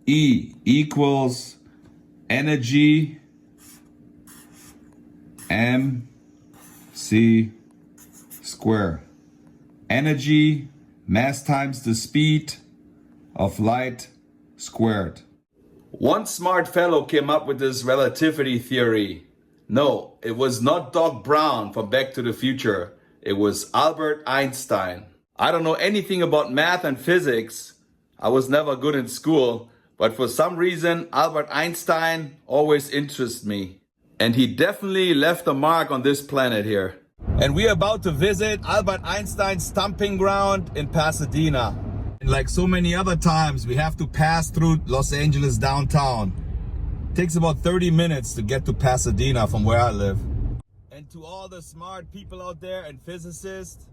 E equals energy mc square. Energy, mass times the speed of light squared. One smart fellow came up with this relativity theory. No, it was not Doc Brown from Back to the Future. It was Albert Einstein. I don't know anything about math and physics. I was never good in school, but for some reason, Albert Einstein always interests me. And he definitely left a mark on this planet here. And we're about to visit Albert Einstein's stomping ground in Pasadena. And like so many other times, we have to pass through Los Angeles downtown. It takes about 30 minutes to get to Pasadena from where I live. And to all the smart people out there and physicists,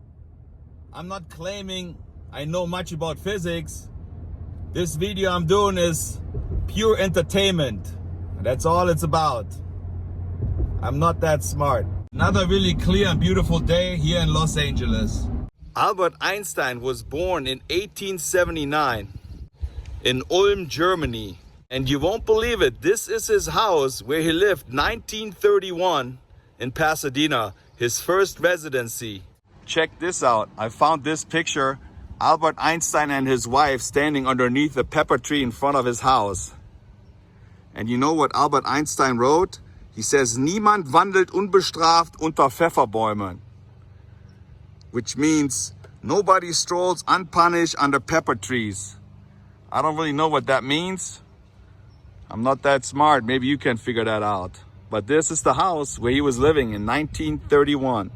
I'm not claiming I know much about physics. This video I'm doing is pure entertainment. That's all it's about. I'm not that smart. Another really clear and beautiful day here in Los Angeles. Albert Einstein was born in 1879 in Ulm, Germany. And you won't believe it, this is his house where he lived 1931 in Pasadena, his first residency. Check this out. I found this picture. Albert Einstein and his wife standing underneath the pepper tree in front of his house. And you know what Albert Einstein wrote? He says, "Niemand wandelt unbestraft unter Pfefferbäumen," which means nobody strolls unpunished under pepper trees. I don't really know what that means. I'm not that smart. Maybe you can figure that out. But this is the house where he was living in 1931.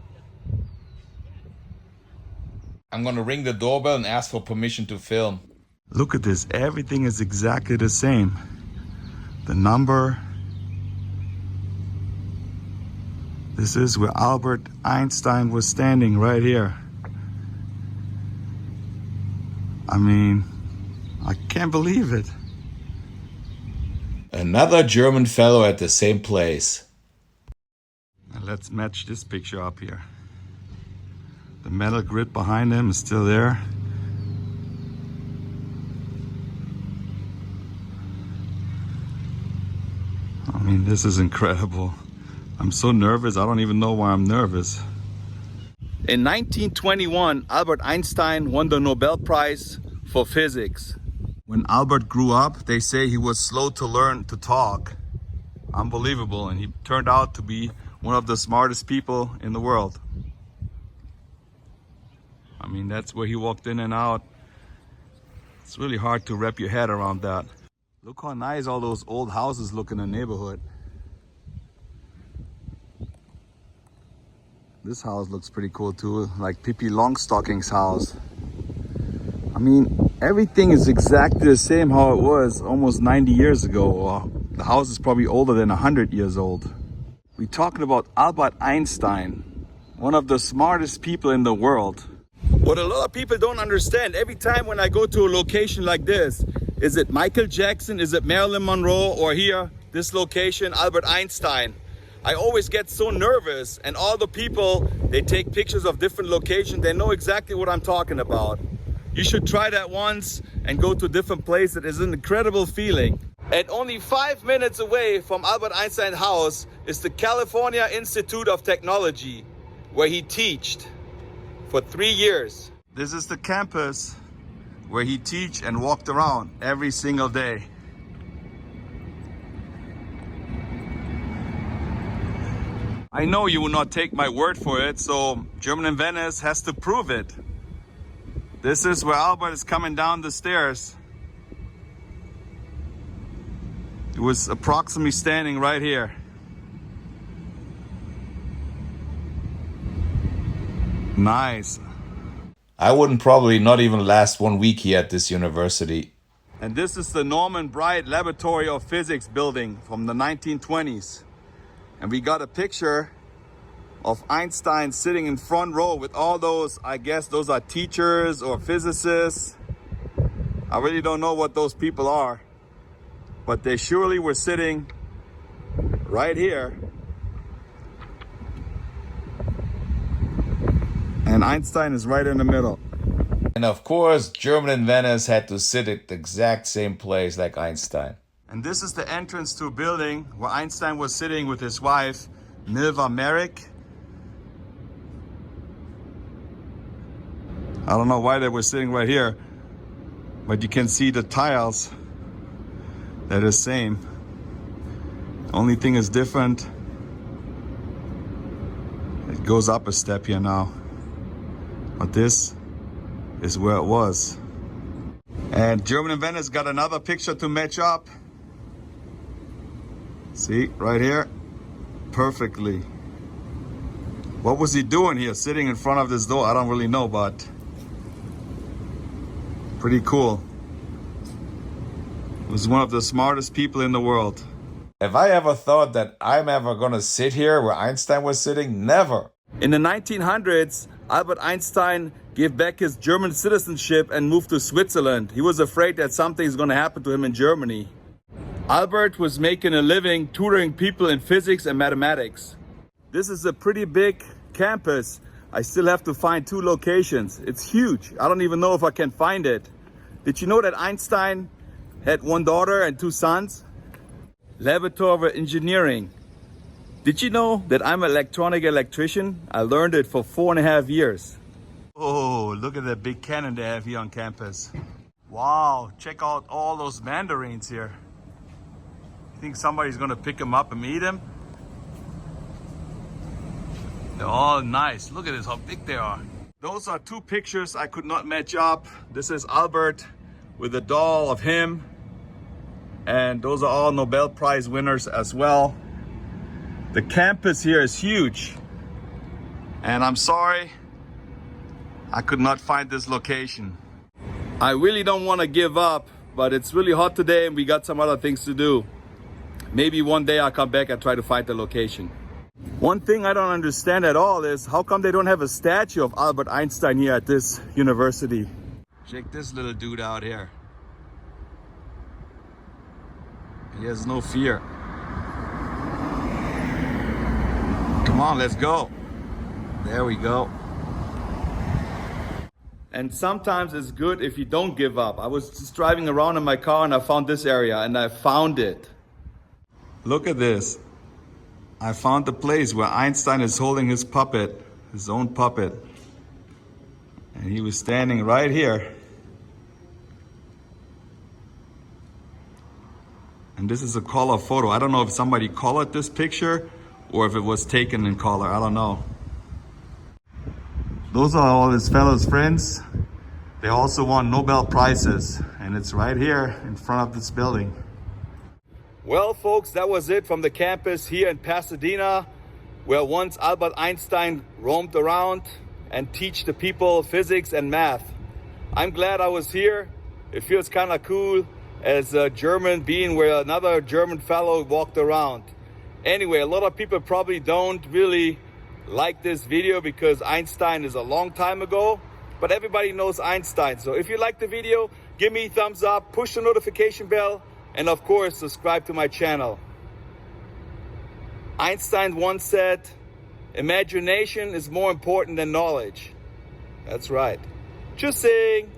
I'm gonna ring the doorbell and ask for permission to film. Look at this. Everything is exactly the same. The number. This is where Albert Einstein was standing, right here. I mean, I can't believe it. Another German fellow at the same place. And let's match this picture up here. The metal grid behind him is still there. I mean, this is incredible. I'm so nervous, I don't even know why I'm nervous. In 1921, Albert Einstein won the Nobel Prize for physics. When Albert grew up, they say he was slow to learn to talk. Unbelievable, and he turned out to be one of the smartest people in the world. I mean, that's where he walked in and out. It's really hard to wrap your head around that. Look how nice all those old houses look in the neighborhood. This house looks pretty cool too, like Pippi Longstocking's house. I mean, everything is exactly the same how it was almost 90 years ago. The house is probably older than 100 years old. We're talking about Albert Einstein, one of the smartest people in the world. What a lot of people don't understand, every time when I go to a location like this, is it Michael Jackson, is it Marilyn Monroe, or here, this location, Albert Einstein? I always get so nervous, and all the people, they take pictures of different locations, they know exactly what I'm talking about. You should try that once and go to different places. It's an incredible feeling. And only 5 minutes away from Albert Einstein's house is the California Institute of Technology, where he taught for 3 years. This is the campus where he taught and walked around every single day. I know you will not take my word for it, so German in Venice has to prove it. This is where Albert is coming down the stairs. He was approximately standing right here. Nice. I wouldn't probably not even last 1 week here at this university. And this is the Norman Bright Laboratory of Physics building from the 1920s. And we got a picture of Einstein sitting in front row with all those, I guess those are teachers or physicists. I really don't know what those people are, but they surely were sitting right here. And Einstein is right in the middle. And of course, German in Venice had to sit at the exact same place like Einstein. And this is the entrance to a building where Einstein was sitting with his wife, Milva Merrick. I don't know why they were sitting right here, but you can see the tiles. They're the same. Only thing is different. It goes up a step here now. But this is where it was. And German in Venice got another picture to match up. See, right here, perfectly. What was he doing here, sitting in front of this door? I don't really know, but pretty cool. He was one of the smartest people in the world. Have I ever thought that I'm ever gonna sit here where Einstein was sitting? Never. In the 1900s, Albert Einstein gave back his German citizenship and moved to Switzerland. He was afraid that something's gonna happen to him in Germany. Albert was making a living tutoring people in physics and mathematics. This is a pretty big campus. I still have to find 2 locations. It's huge. I don't even know if I can find it. Did you know that Einstein had 1 daughter and 2 sons? Laboratory of Engineering. Did you know that I'm an electrician? I learned it for 4.5 years. Oh, look at that big cannon they have here on campus. Wow, check out all those mandarins here. You think somebody's gonna pick them up and eat them? They're all nice. Look at this, how big they are. Those are 2 pictures I could not match up. This is Albert with a doll of him. And those are all Nobel Prize winners as well. The campus here is huge. And I'm sorry, I could not find this location. I really don't want to give up, but it's really hot today and we got some other things to do. Maybe one day I'll come back and try to find the location. One thing I don't understand at all is how come they don't have a statue of Albert Einstein here at this university? Check this little dude out here. He has no fear. Come on, let's go. There we go. And sometimes it's good if you don't give up. I was just driving around in my car and I found this area and I found it. Look at this. I found the place where Einstein is holding his puppet, his own puppet. And he was standing right here. And this is a color photo. I don't know if somebody colored this picture or if it was taken in color. I don't know. Those are all his fellow friends. They also won Nobel Prizes. And it's right here in front of this building. Well, folks, that was it from the campus here in Pasadena, where once Albert Einstein roamed around and teach the people physics and math. I'm glad I was here. It feels kind of cool as a German being where another German fellow walked around. Anyway, a lot of people probably don't really like this video because Einstein is a long time ago, but everybody knows Einstein. So if you like the video, give me a thumbs up, push the notification bell, and of course, subscribe to my channel. Einstein once said, imagination is more important than knowledge. That's right. Just saying.